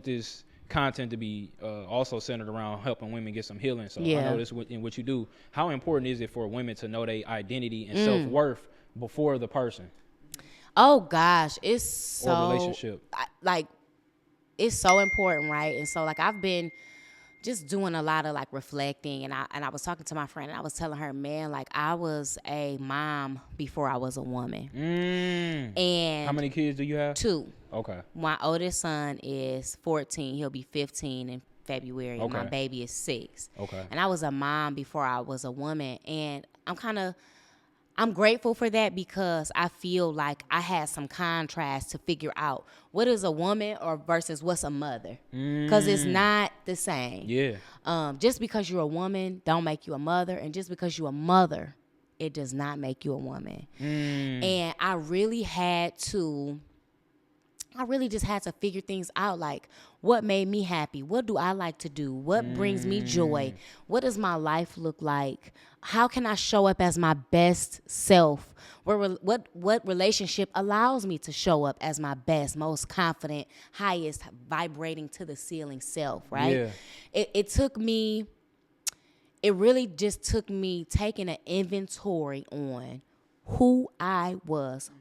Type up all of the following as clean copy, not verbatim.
this content to be also centered around helping women get some healing. So I know this in what you do. How important is it for women to know their identity and self-worth before the person? Oh gosh, it's so or relationship. It's so important, right? And so like I've been just doing a lot of like reflecting, and I was talking to my friend, and I was telling her, man, like I was a mom before I was a woman. And how many kids do you have? 2. Okay. My oldest son is 14. He'll be 15 in February. Okay. My baby is 6. Okay. And I was a mom before I was a woman, and I'm grateful for that because I feel like I had some contrast to figure out what is a woman or versus what's a mother, because it's not the same. Yeah. Just because you're a woman don't make you a mother, and just because you're a mother, it does not make you a woman. And I really just had to figure things out, like what made me happy, what do I like to do, what brings me joy, what does my life look like, how can I show up as my best self, what relationship allows me to show up as my best, most confident, highest, vibrating to the ceiling self, right? Yeah. It really just took me taking an inventory on who I was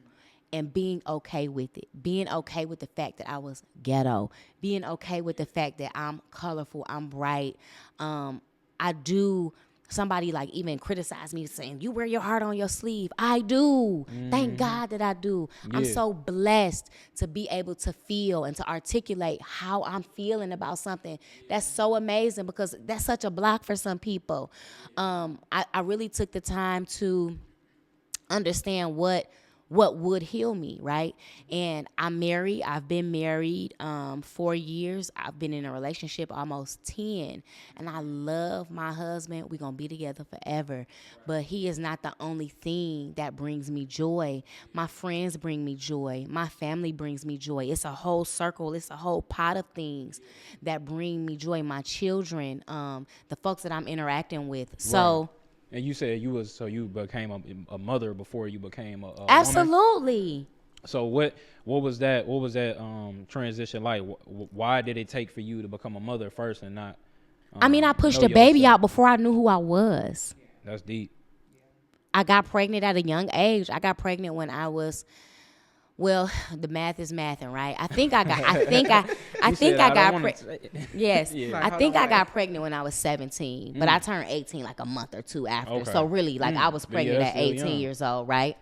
and being okay with it. Being okay with the fact that I was ghetto. Being okay with the fact that I'm colorful, I'm bright. Somebody like even criticized me saying, you wear your heart on your sleeve. I do. Thank God that I do. Yeah. I'm so blessed to be able to feel and to articulate how I'm feeling about something. That's so amazing because that's such a block for some people. I really took the time to understand what would heal me, right? And I'm married. I've been married 4 years. I've been in a relationship almost 10. And I love my husband. We're going to be together forever. But he is not the only thing that brings me joy. My friends bring me joy. My family brings me joy. It's a whole circle. It's a whole pot of things that bring me joy. My children, the folks that I'm interacting with. Right. So... And you said you became a mother before you became a absolutely woman? So what was that transition like? Why did it take for you to become a mother first and not? I pushed the baby out before I knew who I was. That's deep. I got pregnant at a young age. I got pregnant when I was. Well, the math is mathing, right? I think I got pregnant when I was 17, but I turned 18 like a month or 2 after. Okay. So really, like I was pregnant at 18 years old, right?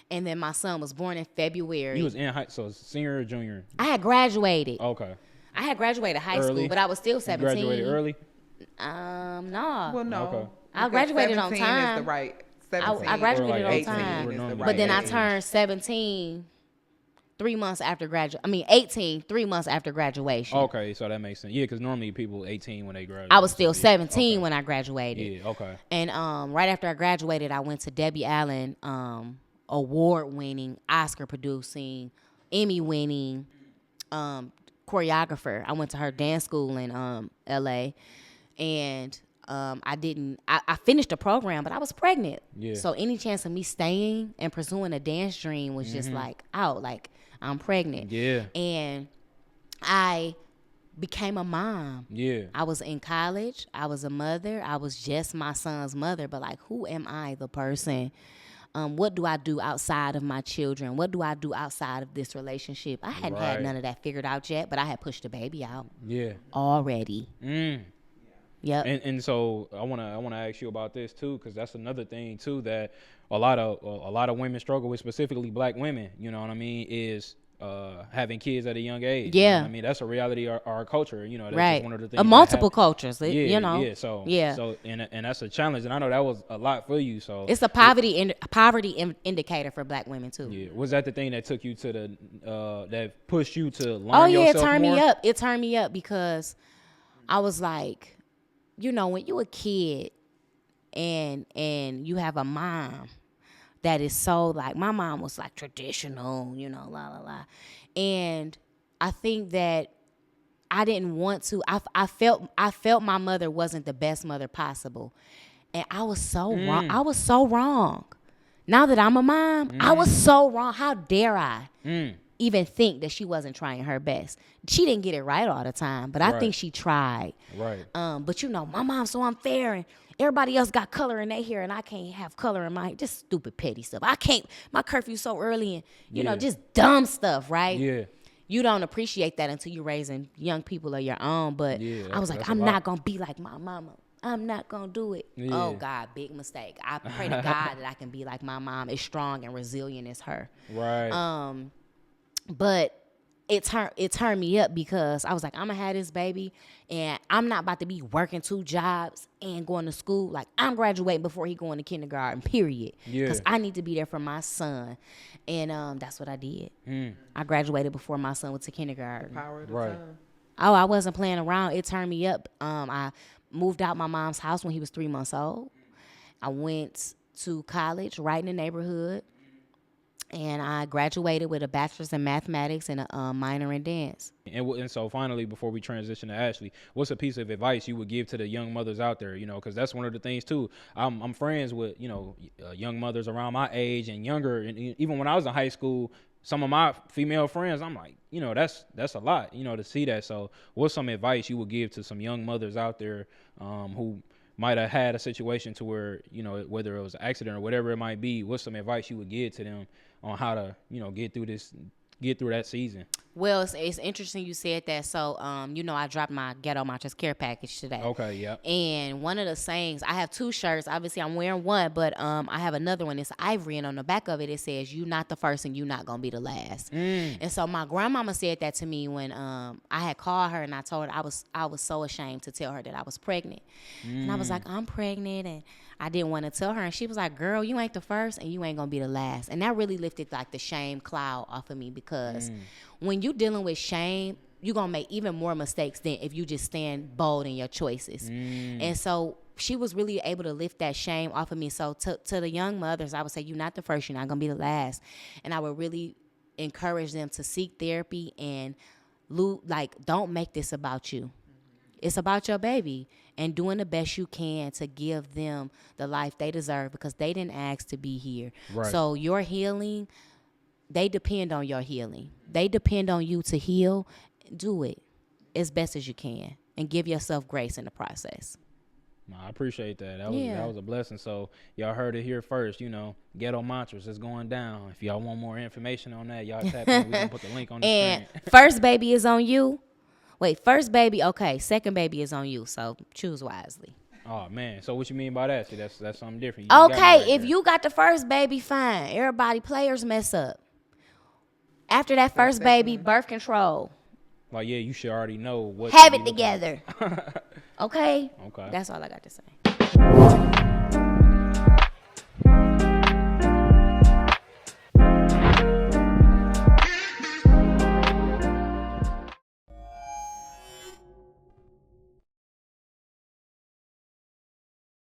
And then my son was born in February. You was in so senior or junior? I had graduated. Okay. I had graduated high school, but I was still 17. You graduated early? No. Well, no. Okay. I graduated on time. Is the right 17. I graduated on 18 time. is the right but then I age. turned 17 3 months after 18 3 months after graduation. Okay, so that makes sense. Yeah, because normally people 18 when they graduate. I was still 17 when I graduated. Yeah, okay. And right after I graduated, I went to Debbie Allen, award-winning, Oscar-producing, Emmy-winning choreographer. I went to her dance school in L.A. And I finished the program, but I was pregnant. Yeah. So any chance of me staying and pursuing a dance dream was just like out, like I'm pregnant. Yeah. And I became a mom. Yeah. I was in college. I was a mother. I was just my son's mother. But like, who am I, the person? What do I do outside of my children? What do I do outside of this relationship? I hadn't had none of that figured out yet, but I had pushed the baby out. Yeah. Already. Yep. And so I wanna ask you about this too, because that's another thing too that a lot of women struggle with, specifically Black women. You know what I mean? Is having kids at a young age. Yeah. You know what I mean, that's a reality of our culture. You know, that's right. just one of the things. Multiple cultures. Yeah. You know. Yeah. So and that's a challenge, and I know that was a lot for you. So it's a poverty indicator for Black women too. Yeah. Was that the thing that took you to that pushed you to learn? Oh yeah, yourself it turned more? me up. It turned me up because I was like, you know, when you a kid and you have a mom that is so like, my mom was like traditional, you know, la la la, and I think that I didn't want to. I felt my mother wasn't the best mother possible, and I was so wrong. I was so wrong. Now that I'm a mom, I was so wrong. How dare I? even think that she wasn't trying her best. She didn't get it right all the time, but I think she tried. Right. But my mom's so unfair, and everybody else got color in their hair, and I can't have color in my, just stupid petty stuff. I can't, my curfew's so early, and you know, just dumb stuff, right? Yeah. You don't appreciate that until you're raising young people of your own. But I was like, I'm not gonna be like my mama. I'm not gonna do it. Yeah. Oh God, big mistake. I pray to God that I can be like my mom, as strong and resilient as her. Right. But it turned me up because I was like, I'm gonna have this baby, and I'm not about to be working 2 jobs and going to school. Like, I'm graduating before he going to kindergarten, period. Because I need to be there for my son. And that's what I did. I graduated before my son went to kindergarten. Power of the time. Oh, I wasn't playing around. It turned me up. I moved out my mom's house when he was 3 months old. I went to college right in the neighborhood. And I graduated with a bachelor's in mathematics and a minor in dance. And so finally, before we transition to Ashley, what's a piece of advice you would give to the young mothers out there? You know, because that's one of the things too. I'm friends with, you know, young mothers around my age and younger. And even when I was in high school, some of my female friends, I'm like, you know, that's a lot, you know, to see that. So what's some advice you would give to some young mothers out there who might have had a situation to where, you know, whether it was an accident or whatever it might be, what's some advice you would give to them on how to, you know, get through that season? Well, it's interesting you said that. So, you know, I dropped my Ghetto Mantras care package today. Okay, yeah. And one of the sayings, I have 2 shirts. Obviously, I'm wearing one, but I have another one. It's ivory, and on the back of it, it says, "You not the first, and you not gonna be the last." And so my grandmama said that to me when I had called her, and I told her I was so ashamed to tell her that I was pregnant. And I was like, I'm pregnant, and I didn't want to tell her. And she was like, girl, you ain't the first, and you ain't gonna be the last. And that really lifted like the shame cloud off of me, because when you dealing with shame, you're going to make even more mistakes than if you just stand bold in your choices. And so she was really able to lift that shame off of me. So to the young mothers, I would say, you're not the first, you're not going to be the last. And I would really encourage them to seek therapy and don't make this about you. It's about your baby and doing the best you can to give them the life they deserve, because they didn't ask to be here. Right. So your healing, they depend on your healing. They depend on you to heal. Do it as best as you can and give yourself grace in the process. I appreciate that. That was a blessing. So y'all heard it here first. You know, Ghetto Mantras is going down. If y'all want more information on that, y'all tap in. We can put the link on the and screen. First baby is on you. Wait, first baby, okay. Second baby is on you. So choose wisely. Oh man, so what you mean by that? See, that's something different. Okay, if you got the first baby, fine. Everybody, players mess up. After that first baby, birth control. Like, yeah, you should already know what. Have it together. Okay? Okay. That's all I got to say.